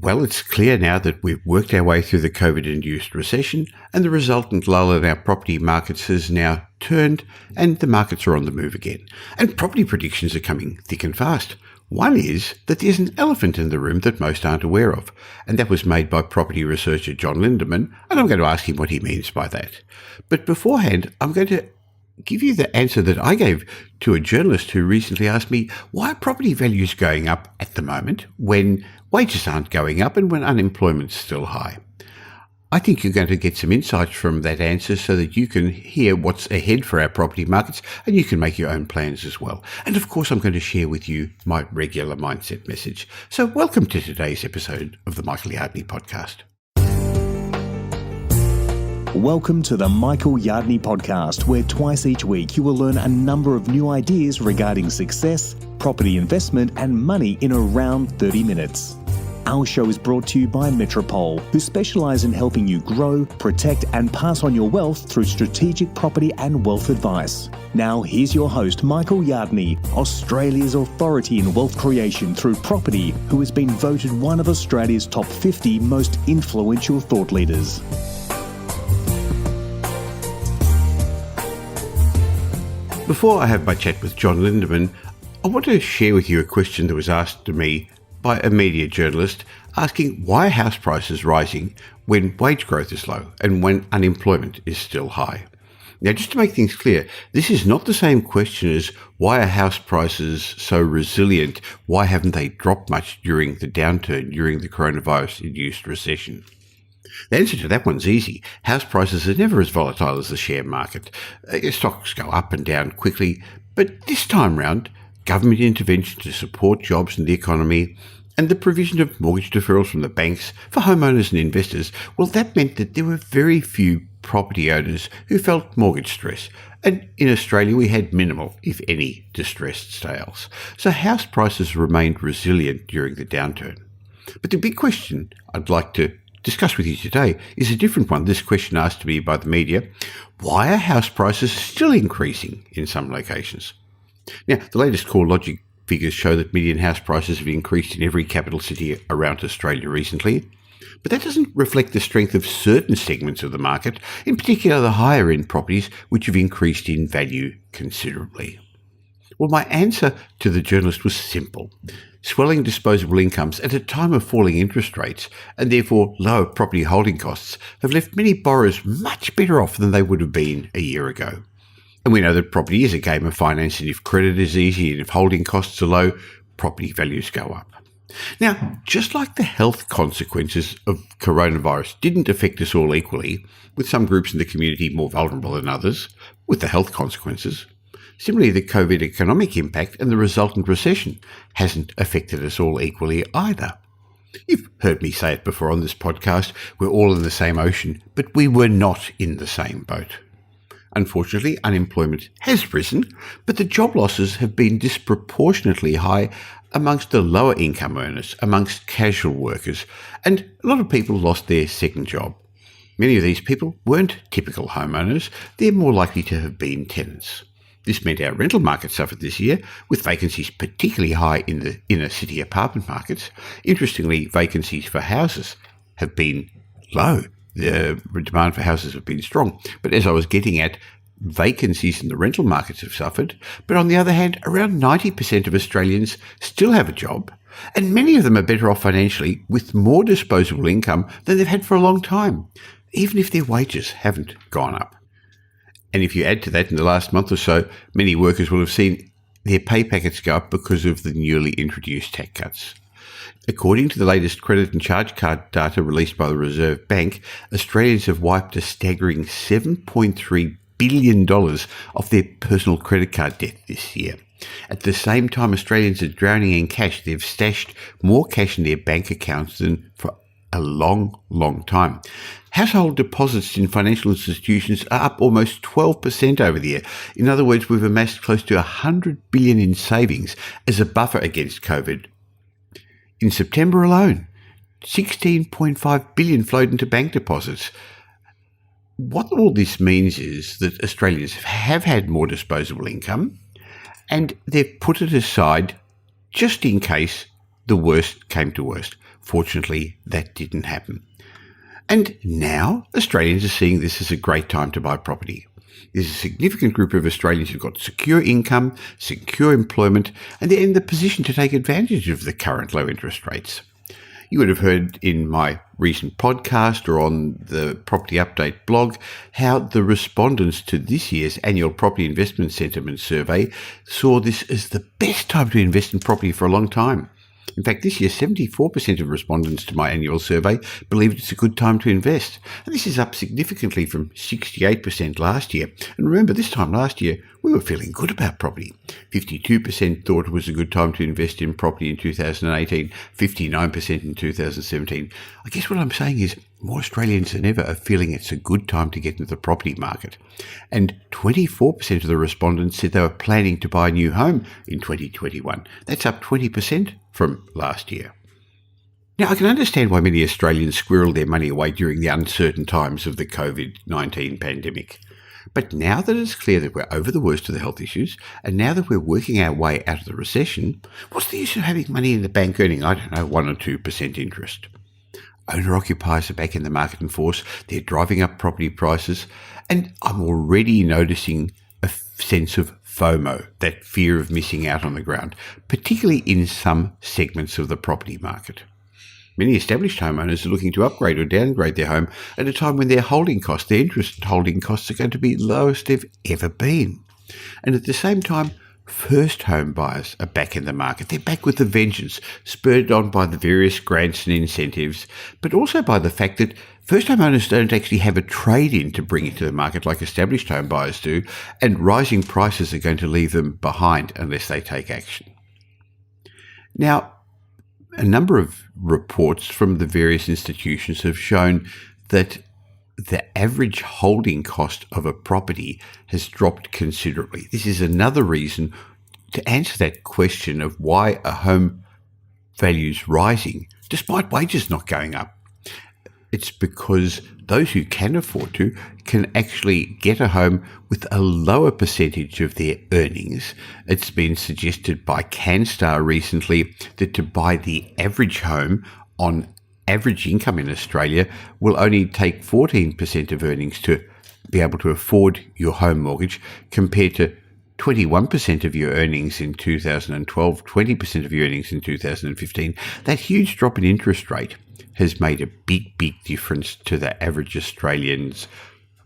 Well, it's clear now that we've worked our way through the COVID-induced recession, and the resultant lull in our property markets has now turned and the markets are on the move again. And property predictions are coming thick and fast. One is that there's an elephant in the room that most aren't aware of, and that was made by property researcher John Lindeman, and I'm going to ask him what he means by that. But beforehand, I'm going to give you the answer that I gave to a journalist who recently asked me, why are property values going up at the moment when wages aren't going up and when unemployment's still high? I think you're going to get some insights from that answer so that you can hear what's ahead for our property markets and you can make your own plans as well. And of course, I'm going to share with you my regular mindset message. So welcome to today's episode of the Michael Yardney podcast. Welcome to the Michael Yardney podcast, where twice each week you will learn a number of new ideas regarding success, property investment and money in around 30 minutes. Our show is brought to you by Metropole, who specialise in helping you grow, protect and pass on your wealth through strategic property and wealth advice. Now here's your host, Michael Yardney, Australia's authority in wealth creation through property, who has been voted one of Australia's top 50 most influential thought leaders. Before I have my chat with John Lindeman, I want to share with you a question that was asked to me by a media journalist asking why are house prices rising when wage growth is low and when unemployment is still high. Now, just to make things clear, this is not the same question as why are house prices so resilient? Why haven't they dropped much during the downturn, during the coronavirus-induced recession? The answer to that one's easy. House prices are never as volatile as the share market. Stocks go up and down quickly, but this time round, government intervention to support jobs and the economy and the provision of mortgage deferrals from the banks for homeowners and investors, well, that meant that there were very few property owners who felt mortgage stress. And in Australia, we had minimal, if any, distressed sales. So house prices remained resilient during the downturn. But the big question I'd like to discuss with you today is a different one. This question asked to me by the media: why are house prices still increasing in some locations? Now, the latest CoreLogic figures show that median house prices have increased in every capital city around Australia recently, but that doesn't reflect the strength of certain segments of the market, in particular the higher end properties, which have increased in value considerably. Well, my answer to the journalist was simple. Swelling disposable incomes at a time of falling interest rates and therefore lower property holding costs have left many borrowers much better off than they would have been a year ago. And we know that property is a game of finance, and if credit is easy and if holding costs are low, property values go up. Now, just like the health consequences of coronavirus didn't affect us all equally, with some groups in the community more vulnerable than others, with the health consequences, similarly, the COVID economic impact and the resultant recession hasn't affected us all equally either. You've heard me say it before on this podcast, we're all in the same ocean, but we were not in the same boat. Unfortunately, unemployment has risen, but the job losses have been disproportionately high amongst the lower income earners, amongst casual workers, and a lot of people lost their second job. Many of these people weren't typical homeowners, they're more likely to have been tenants. This meant our rental market suffered this year, with vacancies particularly high in the inner city apartment markets. Interestingly, vacancies for houses have been low. The demand for houses have been strong. But as I was getting at, vacancies in the rental markets have suffered. But on the other hand, around 90% of Australians still have a job, and many of them are better off financially with more disposable income than they've had for a long time, even if their wages haven't gone up. And if you add to that, in the last month or so, many workers will have seen their pay packets go up because of the newly introduced tax cuts. According to the latest credit and charge card data released by the Reserve Bank, Australians have wiped a staggering $7.3 billion off their personal credit card debt this year. At the same time, Australians are drowning in cash. They've stashed more cash in their bank accounts than for a long, long time. Household deposits in financial institutions are up almost 12% over the year. In other words, we've amassed close to $100 billion in savings as a buffer against COVID. In September alone, $16.5 billion flowed into bank deposits. What all this means is that Australians have had more disposable income and they've put it aside just in case the worst came to worst. Fortunately, that didn't happen. And now Australians are seeing this as a great time to buy property. There's a significant group of Australians who've got secure income, secure employment, and they're in the position to take advantage of the current low interest rates. You would have heard in my recent podcast or on the Property Update blog how the respondents to this year's annual Property Investment Sentiment Survey saw this as the best time to invest in property for a long time. In fact, this year, 74% of respondents to my annual survey believed it's a good time to invest. And this is up significantly from 68% last year. And remember, this time last year, we were feeling good about property. 52% thought it was a good time to invest in property in 2018, 59% in 2017. I guess what I'm saying is more Australians than ever are feeling it's a good time to get into the property market. And 24% of the respondents said they were planning to buy a new home in 2021. That's up 20% from last year. Now, I can understand why many Australians squirreled their money away during the uncertain times of the COVID-19 pandemic. But now that it's clear that we're over the worst of the health issues, and now that we're working our way out of the recession, what's the use of having money in the bank earning, 1 or 2% interest? Owner-occupiers are back in the market in force. They're driving up property prices. And I'm already noticing a sense of FOMO, that fear of missing out on the ground, particularly in some segments of the property market. Many established homeowners are looking to upgrade or downgrade their home at a time when their holding costs, their interest holding costs, are going to be the lowest they've ever been. And at the same time, first home buyers are back in the market. They're back with a vengeance, spurred on by the various grants and incentives, but also by the fact that first home owners don't actually have a trade-in to bring into the market like established home buyers do, and rising prices are going to leave them behind unless they take action. Now, a number of reports from the various institutions have shown that the average holding cost of a property has dropped considerably. This is another reason to answer that question of why a home value's rising despite wages not going up. It's because those who can afford to can actually get a home with a lower percentage of their earnings. It's been suggested by CanStar recently that to buy the average home on average income in Australia will only take 14% of earnings to be able to afford your home mortgage, compared to 21% of your earnings in 2012, 20% of your earnings in 2015. That huge drop in interest rate has made a big, big difference to the average Australian's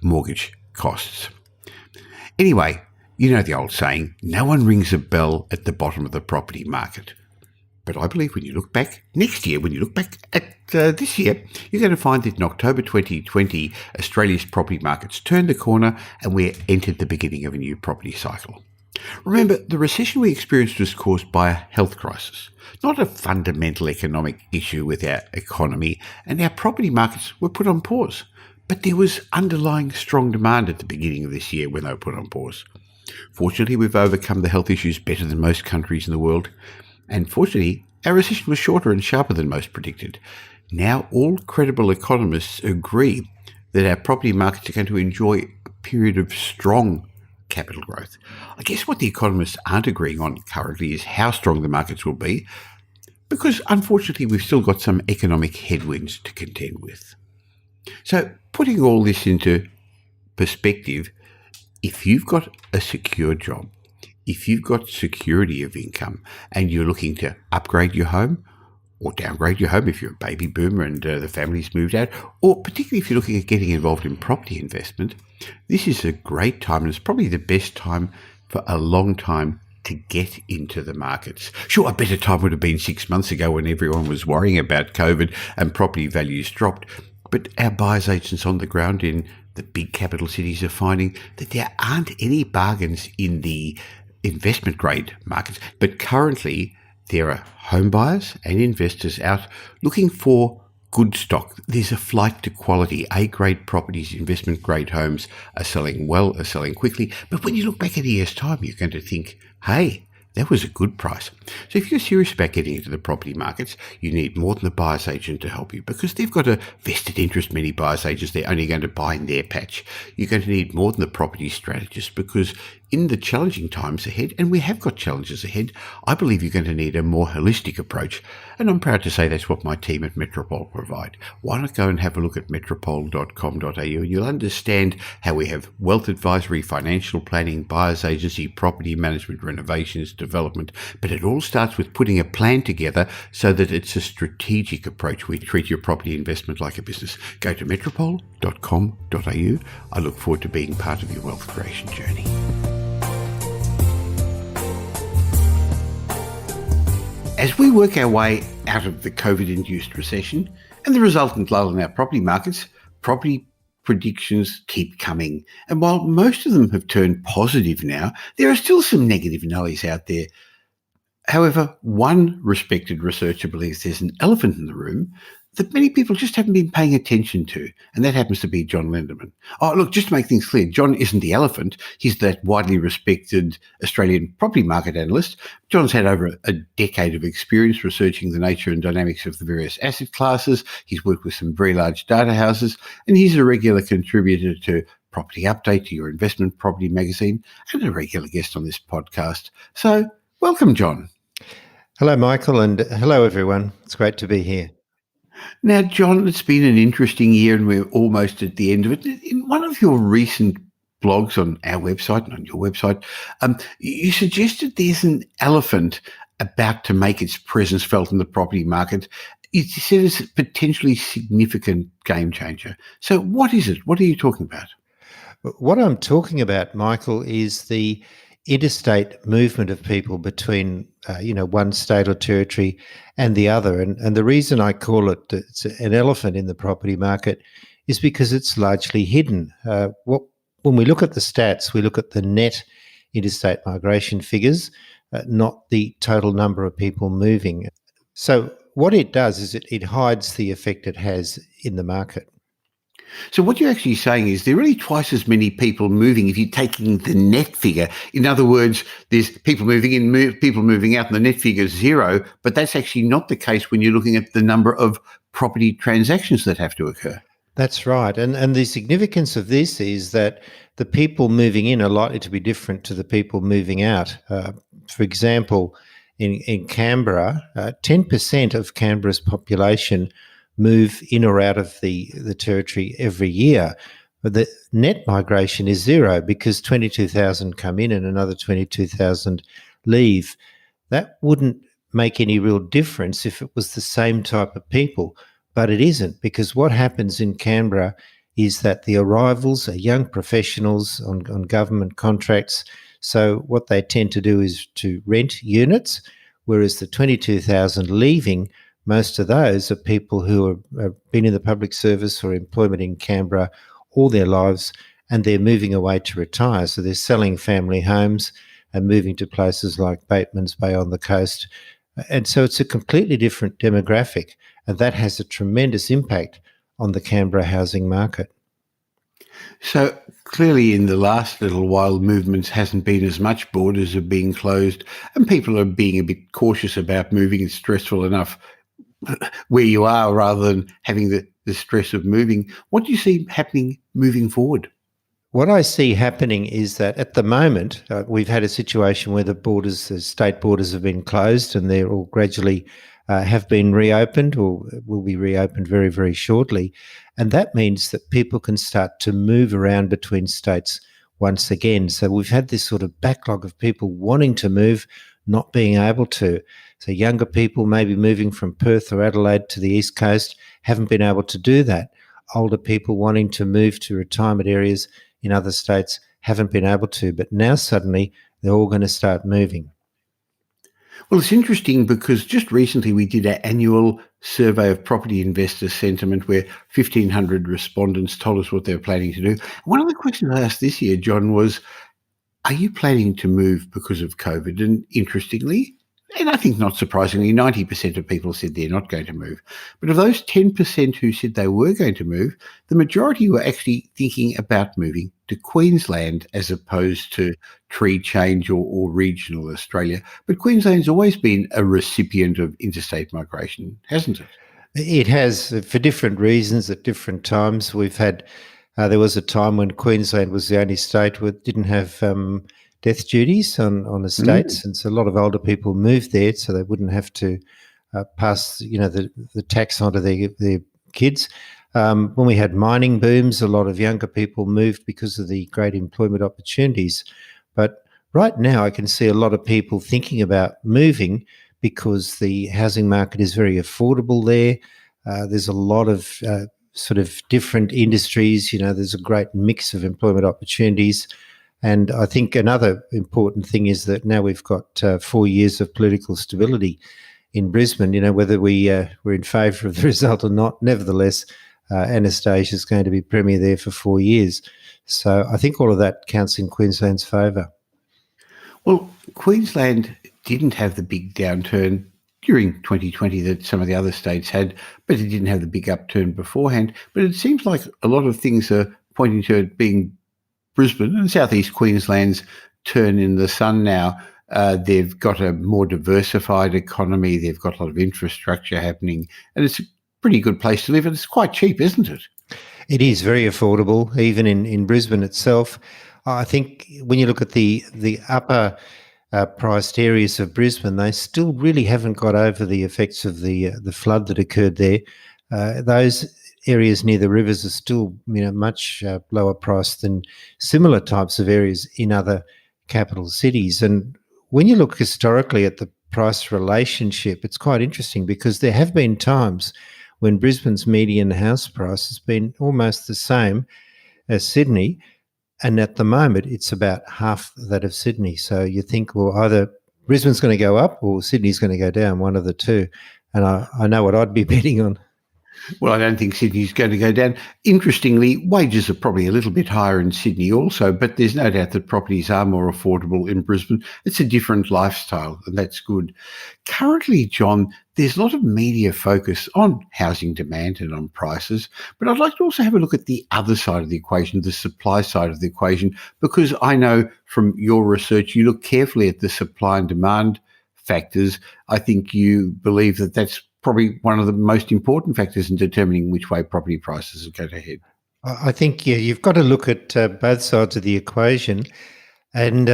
mortgage costs. Anyway, you know the old saying, no one rings a bell at the bottom of the property market. But I believe when you look back next year, when you look back at this year, you're going to find that in October 2020, Australia's property markets turned the corner and we entered the beginning of a new property cycle. Remember, the recession we experienced was caused by a health crisis, not a fundamental economic issue with our economy, and our property markets were put on pause. But there was underlying strong demand at the beginning of this year when they were put on pause. Fortunately, we've overcome the health issues better than most countries in the world. And fortunately, our recession was shorter and sharper than most predicted. Now all credible economists agree that our property markets are going to enjoy a period of strong capital growth. I guess what the economists aren't agreeing on currently is how strong the markets will be, because unfortunately we've still got some economic headwinds to contend with. So putting all this into perspective, if you've got a secure job, if you've got security of income and you're looking to upgrade your home or downgrade your home if you're a baby boomer and the family's moved out, or particularly if you're looking at getting involved in property investment, this is a great time, and it's probably the best time for a long time to get into the markets. Sure, a better time would have been 6 months ago when everyone was worrying about COVID and property values dropped, but our buyers agents on the ground in the big capital cities are finding that there aren't any bargains in the investment grade markets, but currently there are home buyers and investors out looking for good stock. There's a flight to quality. A-grade properties, investment grade homes are selling well, are selling quickly. But when you look back at a year's time, you're going to think, hey, that was a good price. So if you're serious about getting into the property markets, you need more than the buyer's agent to help you, because they've got a vested interest. Many buyer's agents, they're only going to buy in their patch. You're going to need more than the property strategist, because In the challenging times ahead, and we have got challenges ahead, I believe you're going to need a more holistic approach. And I'm proud to say that's what my team at Metropole provide. Why not go and have a look at metropole.com.au and you'll understand how we have wealth advisory, financial planning, buyer's agency, property management, renovations, development. But it all starts with putting a plan together so that it's a strategic approach. We treat your property investment like a business. Go to metropole.com.au. I look forward to being part of your wealth creation journey. As we work our way out of the COVID-induced recession and the resultant lull in our property markets, property predictions keep coming. And while most of them have turned positive now, there are still some negative Nellies out there. However, one respected researcher believes there's an elephant in the room that many people just haven't been paying attention to, and that happens to be John Lindeman. Oh, look, just to make things clear, John isn't the elephant. He's that widely respected Australian property market analyst. John's had over a decade of experience researching the nature and dynamics of the various asset classes. He's worked with some very large data houses, and he's a regular contributor to Property Update, to your investment property magazine, and a regular guest on this podcast. So, welcome, John. Hello, Michael, and hello, everyone. It's great to be here. Now, John, it's been an interesting year and we're almost at the end of it. In one of your recent blogs on our website and on your website, you suggested there's an elephant about to make its presence felt in the property market. You said it's a potentially significant game changer. So what is it? What are you talking about? What I'm talking about, Michael, is the interstate movement of people between, one state or territory and the other. And the reason I call it it's an elephant in the property market is because it's largely hidden. When we look at the stats, we look at the net interstate migration figures, not the total number of people moving. So what it does is it hides the effect it has in the market. So what you're actually saying is there are really twice as many people moving if you're taking the net figure. In other words, there's people moving in, people moving out, and the net figure is zero, but that's actually not the case when you're looking at the number of property transactions that have to occur. That's right. And the significance of this is that the people moving in are likely to be different to the people moving out. For example, in Canberra, 10% of Canberra's population move in or out of the territory every year. But the net migration is zero because 22,000 come in and another 22,000 leave. That wouldn't make any real difference if it was the same type of people, but it isn't, because what happens in Canberra is that the arrivals are young professionals on government contracts. So what they tend to do is to rent units, whereas the 22,000 leaving, most of those are people who have been in the public service or employment in Canberra all their lives, and they're moving away to retire. So they're selling family homes and moving to places like Bateman's Bay on the coast. And so it's a completely different demographic, and that has a tremendous impact on the Canberra housing market. So clearly in the last little while, movements hasn't been as much. Borders are being closed and people are being a bit cautious about moving. It's stressful enough where you are rather than having the stress of moving. What do you see happening moving forward? What I see happening is that at the moment, we've had a situation where the state borders have been closed and they're all gradually have been reopened or will be reopened very, very shortly. And that means that people can start to move around between states once again. So we've had this sort of backlog of people wanting to move, not being able to. So younger people maybe moving from Perth or Adelaide to the East Coast haven't been able to do that. Older people wanting to move to retirement areas in other states haven't been able to. But now suddenly they're all going to start moving. Well, it's interesting because just recently we did our annual survey of property investor sentiment where 1,500 respondents told us what they were planning to do. One of the questions I asked this year, John, was, are you planning to move because of COVID? And interestingly, and I think not surprisingly, 90% of people said they're not going to move. But of those 10% who said they were going to move, the majority were actually thinking about moving to Queensland as opposed to tree change or regional Australia. But Queensland's always been a recipient of interstate migration, hasn't it? It has, for different reasons at different times. We've had, there was a time when Queensland was the only state that didn't have death duties on estates, and so a lot of older people moved there so they wouldn't have to pass, the tax onto their kids. When we had mining booms, a lot of younger people moved because of the great employment opportunities. But right now, I can see a lot of people thinking about moving because the housing market is very affordable there. There's a lot of sort of different industries. There's a great mix of employment opportunities. And I think another important thing is that now we've got 4 years of political stability in Brisbane. Whether we're in favour of the result or not, nevertheless, Anastasia is going to be Premier there for 4 years. So I think all of that counts in Queensland's favour. Well, Queensland didn't have the big downturn during 2020 that some of the other states had, but it didn't have the big upturn beforehand. But it seems like a lot of things are pointing to it being Brisbane and southeast Queensland's turn in the sun now. They've got a more diversified economy. They've got a lot of infrastructure happening, and it's a pretty good place to live. And it's quite cheap, isn't it? It is very affordable, even in Brisbane itself. I think when you look at the upper priced areas of Brisbane, they still really haven't got over the effects of the flood that occurred there. Those areas near the rivers are still much lower priced than similar types of areas in other capital cities. And when you look historically at the price relationship, it's quite interesting because there have been times when Brisbane's median house price has been almost the same as Sydney, and at the moment it's about half that of Sydney. So you think, well, either Brisbane's going to go up or Sydney's going to go down, one of the two. And I know what I'd be betting on. Well, I don't think Sydney's going to go down. Interestingly, wages are probably a little bit higher in Sydney also, but there's no doubt that properties are more affordable in Brisbane. It's a different lifestyle, and that's good. Currently, John, there's a lot of media focus on housing demand and on prices, but I'd like to also have a look at the other side of the equation, the supply side of the equation, because I know from your research you look carefully at the supply and demand factors. I think you believe that that's probably one of the most important factors in determining which way property prices are going to head. I think, you've got to look at both sides of the equation. And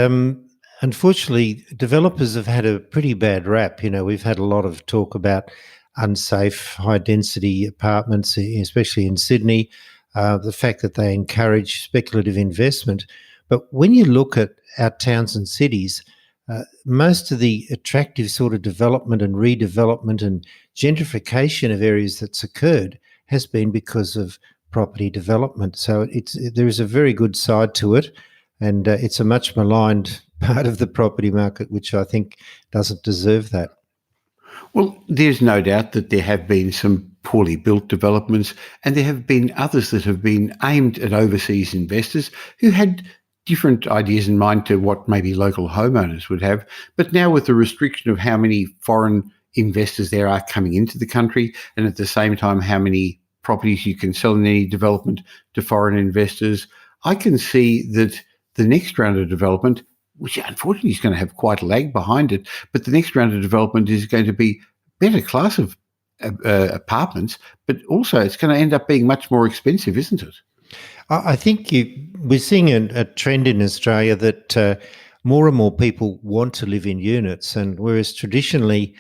unfortunately, developers have had a pretty bad rap. We've had a lot of talk about unsafe, high-density apartments, especially in Sydney, the fact that they encourage speculative investment. But when you look at our towns and cities, most of the attractive sort of development and redevelopment and gentrification of areas that's occurred has been because of property development. So there is a very good side to it, and it's a much maligned part of the property market, which I think doesn't deserve that. Well, there's no doubt that there have been some poorly built developments, and there have been others that have been aimed at overseas investors who had different ideas in mind to what maybe local homeowners would have. But now with the restriction of how many foreign investors there are coming into the country, and at the same time how many properties you can sell in any development to foreign investors, I can see that the next round of development, which unfortunately is going to have quite a lag behind it, but the next round of development is going to be better class of apartments, but also it's going to end up being much more expensive, isn't it? I think we're seeing a trend in Australia that more and more people want to live in units, and whereas traditionally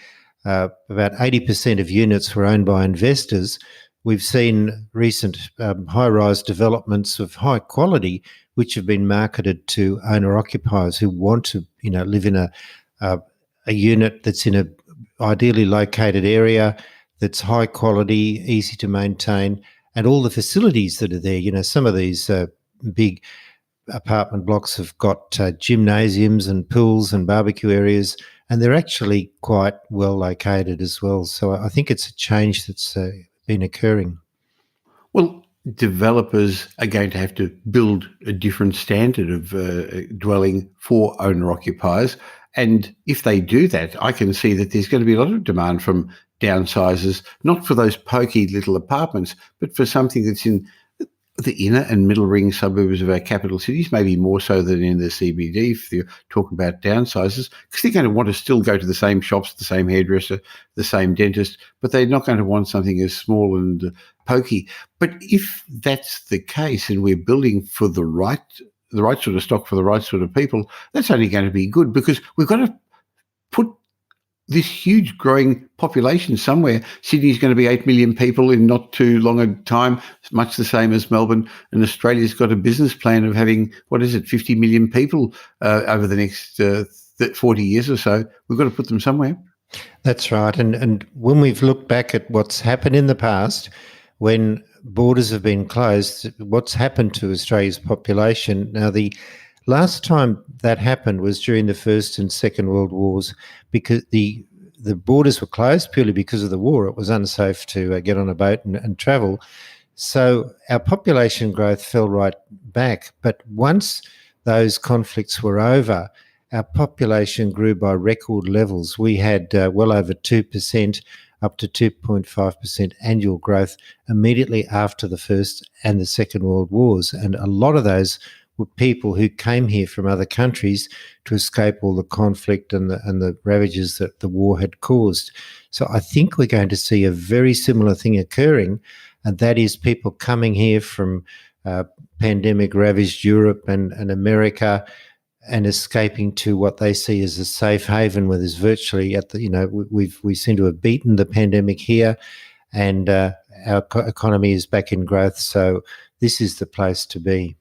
about 80% of units were owned by investors, we've seen recent high-rise developments of high quality which have been marketed to owner-occupiers who want to live in a unit that's in a ideally located area, that's high quality, easy to maintain, and all the facilities that are there. Some of these big apartment blocks have got gymnasiums and pools and barbecue areas, and they're actually quite well located as well. So I think it's a change that's been occurring. Well, developers are going to have to build a different standard of dwelling for owner-occupiers. And if they do that, I can see that there's going to be a lot of demand from downsizers, not for those pokey little apartments, but for something that's in the inner and middle ring suburbs of our capital cities, maybe more so than in the CBD if you're talking about downsizers, because they're going to want to still go to the same shops, the same hairdresser, the same dentist, but they're not going to want something as small and pokey. But if that's the case and we're building for the right the right sort of stock for the right sort of people, that's only going to be good, because we've got to put this huge growing population somewhere. Sydney's going to be 8 million people in not too long a time, much the same as Melbourne. And Australia's got a business plan of having, 50 million people over the next 40 years or so. We've got to put them somewhere. That's right. And when we've looked back at what's happened in the past, when borders have been closed, what's happened to Australia's population? Now, the last time that happened was during the First and Second World Wars, because the borders were closed purely because of the war. It was unsafe to get on a boat and travel. So our population growth fell right back. But once those conflicts were over, our population grew by record levels. We had well over 2%, up to 2.5% annual growth immediately after the First and the Second World Wars. And a lot of those were people who came here from other countries to escape all the conflict and the ravages that the war had caused. So I think we're going to see a very similar thing occurring, and that is people coming here from pandemic-ravaged Europe and America, and escaping to what they see as a safe haven, where there's virtually we seem to have beaten the pandemic here, and our economy is back in growth. So this is the place to be.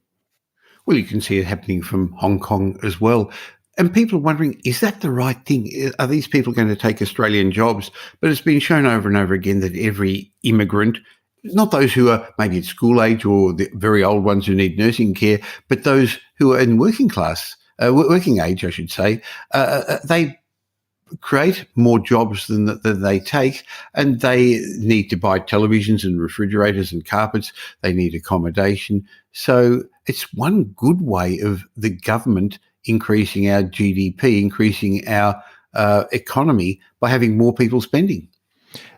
Well, you can see it happening from Hong Kong as well. And people are wondering, is that the right thing? Are these people going to take Australian jobs? But it's been shown over and over again that every immigrant, not those who are maybe at school age or the very old ones who need nursing care, but those who are in working age, I should say, they create more jobs than they take, and they need to buy televisions and refrigerators and carpets. They need accommodation. So it's one good way of the government increasing our GDP, increasing our economy by having more people spending.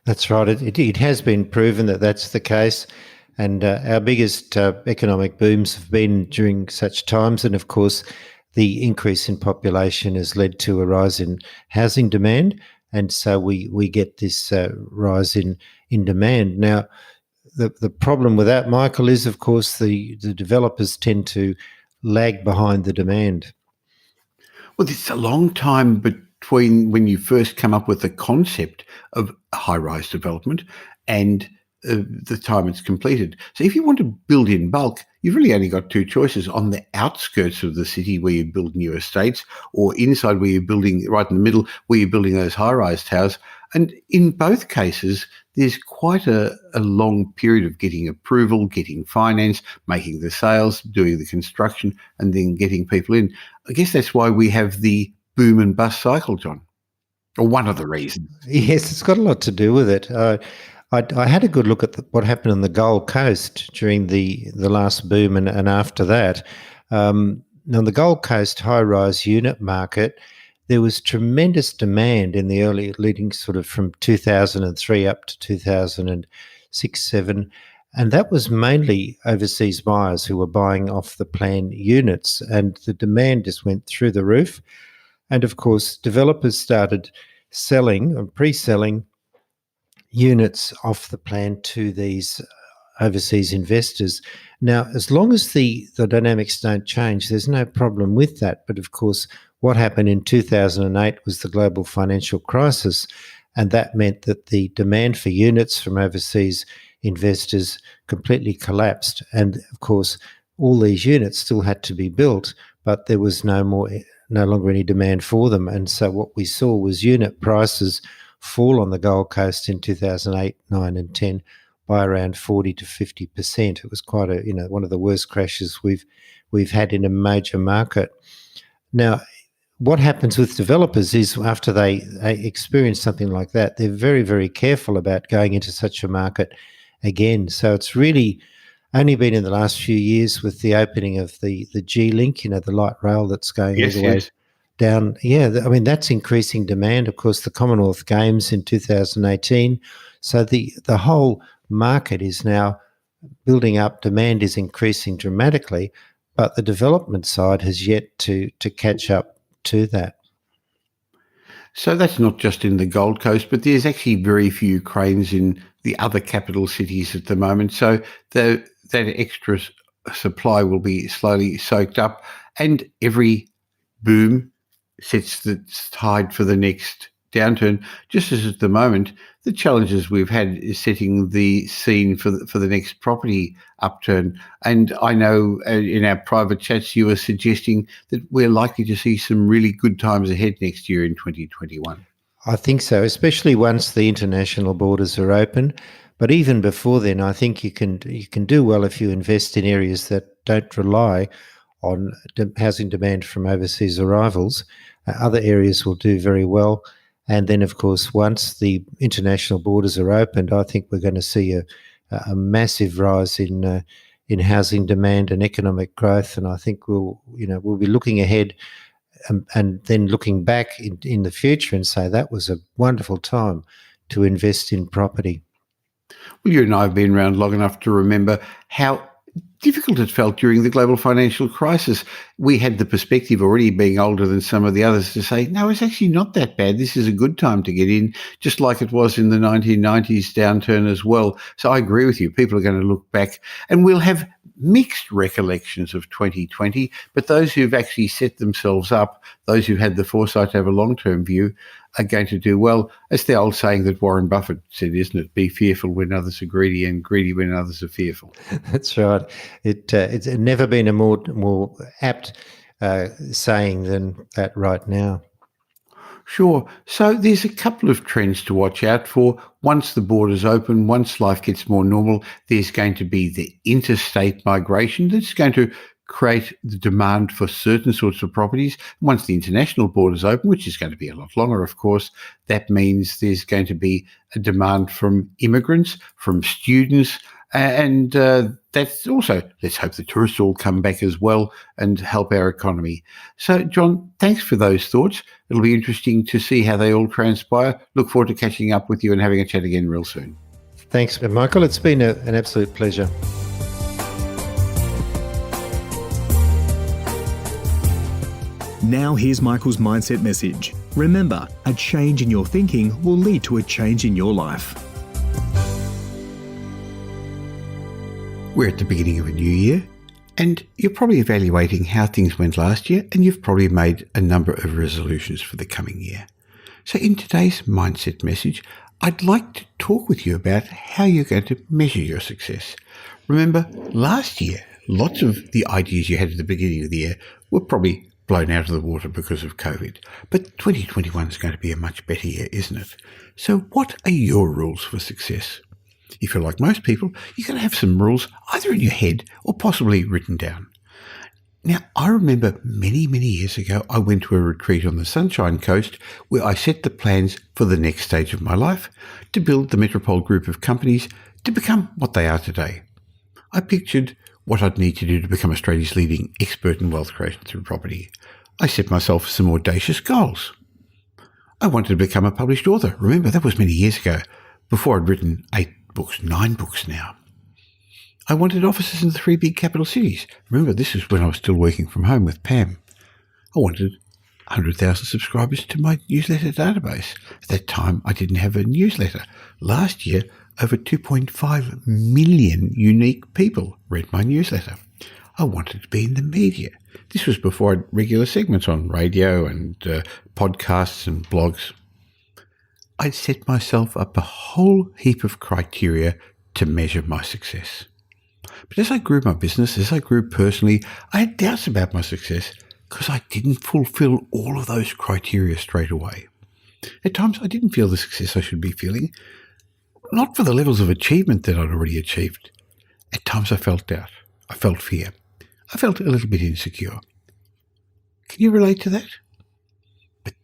That's right. It has been proven that that's the case. And our biggest economic booms have been during such times. And of course, the increase in population has led to a rise in housing demand. And so we get this rise in demand. Now, the problem with that, Michael, is, of course, the developers tend to lag behind the demand. Well, it's a long time between when you first come up with the concept of high-rise development and the time it's completed. So if you want to build in bulk, you've really only got two choices: on the outskirts of the city where you build new estates, or inside where you're building, right in the middle, where you're building those high-rise towers. And in both cases, there's quite a long period of getting approval, getting finance, making the sales, doing the construction, and then getting people in. I guess that's why we have the boom and bust cycle, John, or one of the reasons. Yes, it's got a lot to do with it. I had a good look at what happened on the Gold Coast during the last boom and after that. On the Gold Coast high-rise unit market, there was tremendous demand in the early, leading sort of from 2003 up to 2006-07, and that was mainly overseas buyers who were buying off the plan units, and the demand just went through the roof. And of course, developers started selling or pre-selling units off the plan to these overseas investors. Now, as long as the dynamics don't change, there's no problem with that. But of course, what happened in 2008 was the global financial crisis, and that meant that the demand for units from overseas investors completely collapsed. And of course, all these units still had to be built, but there was no longer any demand for them. And so what we saw was unit prices fall on the Gold Coast in 2008, 9 and 10 by around 40 to 50%. It was quite one of the worst crashes we've had in a major market. Now, what happens with developers is after they experience something like that, they're very, very careful about going into such a market again. So it's really only been in the last few years with the opening of the G-Link, the light rail that's going all the way down. Yeah, that's increasing demand. Of course, the Commonwealth Games in 2018. So the whole market is now building up. Demand is increasing dramatically, but the development side has yet to catch up to that. So that's not just in the Gold Coast, but there's actually very few cranes in the other capital cities at the moment. So that extra supply will be slowly soaked up, and every boom sets the tide for the next downturn, just as at the moment the challenges we've had is setting the scene for the next property upturn. And I know in our private chats you were suggesting that we're likely to see some really good times ahead next year in 2021. I think so, especially once the international borders are open. But even before then, I think you can do well if you invest in areas that don't rely on housing demand from overseas arrivals. Other areas will do very well. And then, of course, once the international borders are opened, I think we're going to see a massive rise in housing demand and economic growth. And I think we'll be looking ahead and then looking back in the future and say that was a wonderful time to invest in property. Well, you and I have been around long enough to remember how difficult it felt during the global financial crisis. We had the perspective, already being older than some of the others, to say, no, it's actually not that bad. This is a good time to get in, just like it was in the 1990s downturn as well. So I agree with you. People are going to look back, and we'll have mixed recollections of 2020, but those who've actually set themselves up, those who had the foresight to have a long-term view, are going to do well. It's the old saying that Warren Buffett said, isn't it? Be fearful when others are greedy, and greedy when others are fearful. That's right. It's never been a more apt saying than that right now. Sure. So there's a couple of trends to watch out for. Once the borders open, once life gets more normal, there's going to be the interstate migration that's going to create the demand for certain sorts of properties. Once the international borders open, which is going to be a lot longer, of course, that means there's going to be a demand from immigrants, from students, and that's also, let's hope the tourists all come back as well and help our economy. So, John, thanks for those thoughts. It'll be interesting to see how they all transpire. Look forward to catching up with you and having a chat again real soon. Thanks, Michael. It's been an absolute pleasure. Now here's Michael's mindset message. Remember, a change in your thinking will lead to a change in your life. We're at the beginning of a new year, and you're probably evaluating how things went last year, and you've probably made a number of resolutions for the coming year. So in today's mindset message, I'd like to talk with you about how you're going to measure your success. Remember, last year, lots of the ideas you had at the beginning of the year were probably blown out of the water because of COVID. But 2021 is going to be a much better year, isn't it? So what are your rules for success? If you're like most people, you're going to have some rules either in your head or possibly written down. Now, I remember many, many years ago, I went to a retreat on the Sunshine Coast where I set the plans for the next stage of my life to build the Metropole group of companies to become what they are today. I pictured what I'd need to do to become Australia's leading expert in wealth creation through property. I set myself some audacious goals. I wanted to become a published author. Remember, that was many years ago, before I'd written 8 books, 9 books now. I wanted offices in the 3 big capital cities. Remember, this is when I was still working from home with Pam. I wanted 100,000 subscribers to my newsletter database. At that time, I didn't have a newsletter. Last year, over 2.5 million unique people read my newsletter. I wanted to be in the media. This was before I had regular segments on radio and podcasts and blogs. I'd set myself up a whole heap of criteria to measure my success. But as I grew my business, as I grew personally, I had doubts about my success because I didn't fulfill all of those criteria straight away. At times, I didn't feel the success I should be feeling, not for the levels of achievement that I'd already achieved. At times, I felt doubt. I felt fear. I felt a little bit insecure. Can you relate to that? But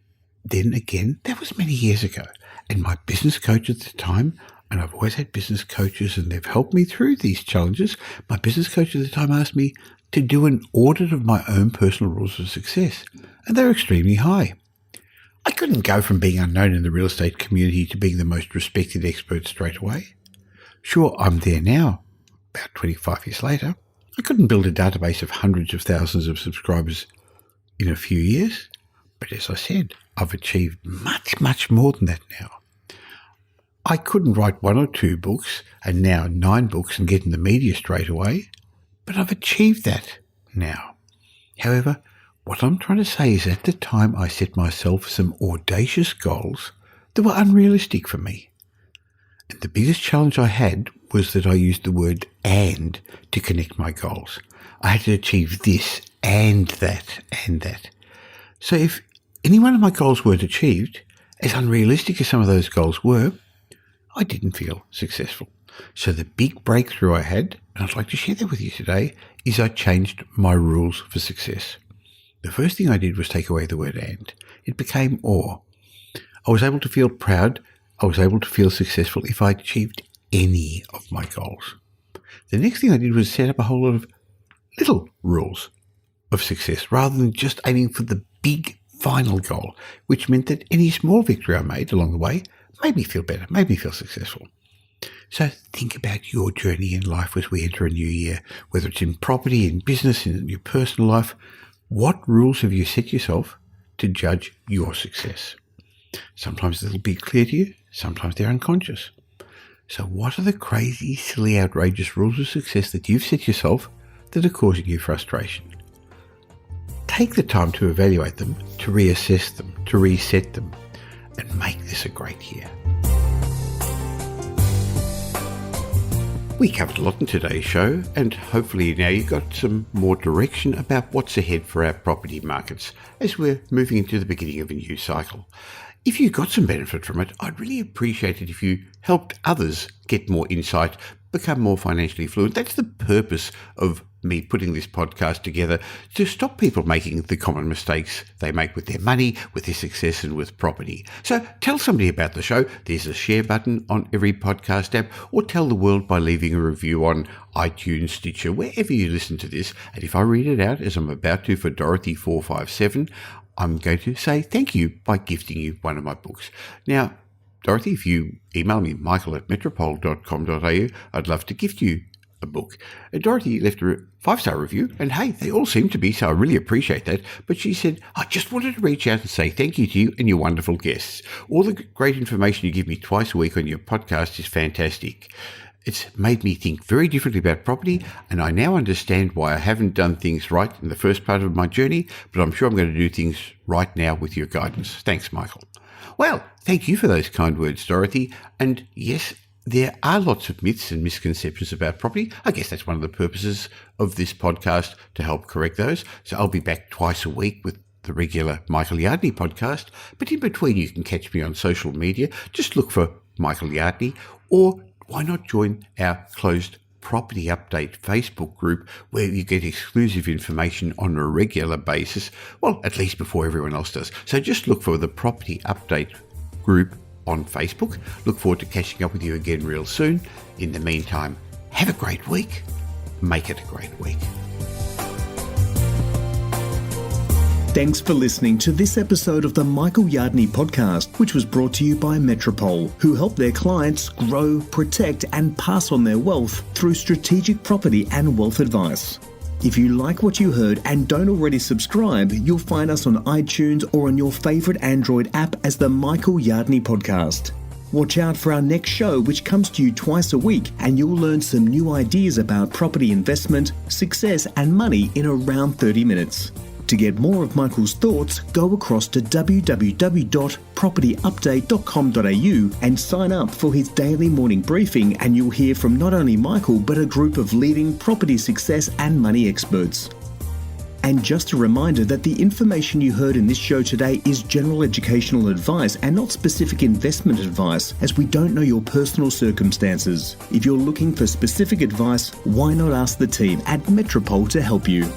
then again, that was many years ago. And my business coach at the time, and I've always had business coaches and they've helped me through these challenges, my business coach at the time asked me to do an audit of my own personal rules of success. And they're extremely high. I couldn't go from being unknown in the real estate community to being the most respected expert straight away. Sure, I'm there now, about 25 years later. I couldn't build a database of hundreds of thousands of subscribers in a few years. But as I said, I've achieved much, much more than that now. I couldn't write 1 or 2 books and now 9 books and get in the media straight away. but I've achieved that now. However, what I'm trying to say is at the time I set myself some audacious goals that were unrealistic for me. And the biggest challenge I had was that I used the word "and" to connect my goals. I had to achieve this and that and that. So if any one of my goals weren't achieved, as unrealistic as some of those goals were, I didn't feel successful. So the big breakthrough I had, and I'd like to share that with you today, is I changed my rules for success. The first thing I did was take away the word "and." It became "or." I was able to feel proud. I was able to feel successful if I achieved any of my goals. The next thing I did was set up a whole lot of little rules of success rather than just aiming for the big final goal, which meant that any small victory I made along the way made me feel better, made me feel successful. So think about your journey in life as we enter a new year, whether it's in property, in business, in your personal life. What rules have you set yourself to judge your success? Sometimes they'll be clear to you, sometimes they're unconscious. So what are the crazy, silly, outrageous rules of success that you've set yourself that are causing you frustration? Take the time to evaluate them, to reassess them, to reset them, and make this a great year. We covered a lot in today's show, and hopefully now you've got some more direction about what's ahead for our property markets as we're moving into the beginning of a new cycle. If you got some benefit from it, I'd really appreciate it if you helped others get more insight, become more financially fluent. That's the purpose of me putting this podcast together, to stop people making the common mistakes they make with their money, with their success, and with property. So tell somebody about the show. There's a share button on every podcast app, or tell the world by leaving a review on iTunes, Stitcher, wherever you listen to this. And if I read it out, as I'm about to for Dorothy 457, I'm going to say thank you by gifting you one of my books. Now, Dorothy, if you email me, michael@metropole.com.au, I'd love to gift you a book. Dorothy left a 5-star review, and hey, they all seem to be, so I really appreciate that. But she said, I just wanted to reach out and say thank you to you and your wonderful guests. All the great information you give me twice a week on your podcast is fantastic. It's made me think very differently about property, and I now understand why I haven't done things right in the first part of my journey, but I'm sure I'm going to do things right now with your guidance. Thanks, Michael. Well, thank you for those kind words, Dorothy. And yes, there are lots of myths and misconceptions about property. I guess that's one of the purposes of this podcast, to help correct those. So I'll be back twice a week with the regular Michael Yardney podcast. But in between, you can catch me on social media. Just look for Michael Yardney, or why not join our closed Property Update Facebook group, where you get exclusive information on a regular basis, well, at least before everyone else does. So just look for the Property Update group on Facebook. Look forward to catching up with you again real soon. In the meantime, have a great week. Make it a great week. Thanks for listening to this episode of the Michael Yardney podcast, which was brought to you by Metropole, who help their clients grow, protect, and pass on their wealth through strategic property and wealth advice. If you like what you heard and don't already subscribe, you'll find us on iTunes or on your favourite Android app as the Michael Yardney podcast. Watch out for our next show, which comes to you twice a week, and you'll learn some new ideas about property investment, success, and money in around 30 minutes. To get more of Michael's thoughts, go across to www.propertyupdate.com.au and sign up for his daily morning briefing, and you'll hear from not only Michael but a group of leading property success and money experts. And just a reminder that the information you heard in this show today is general educational advice and not specific investment advice, as we don't know your personal circumstances. If you're looking for specific advice, why not ask the team at Metropole to help you?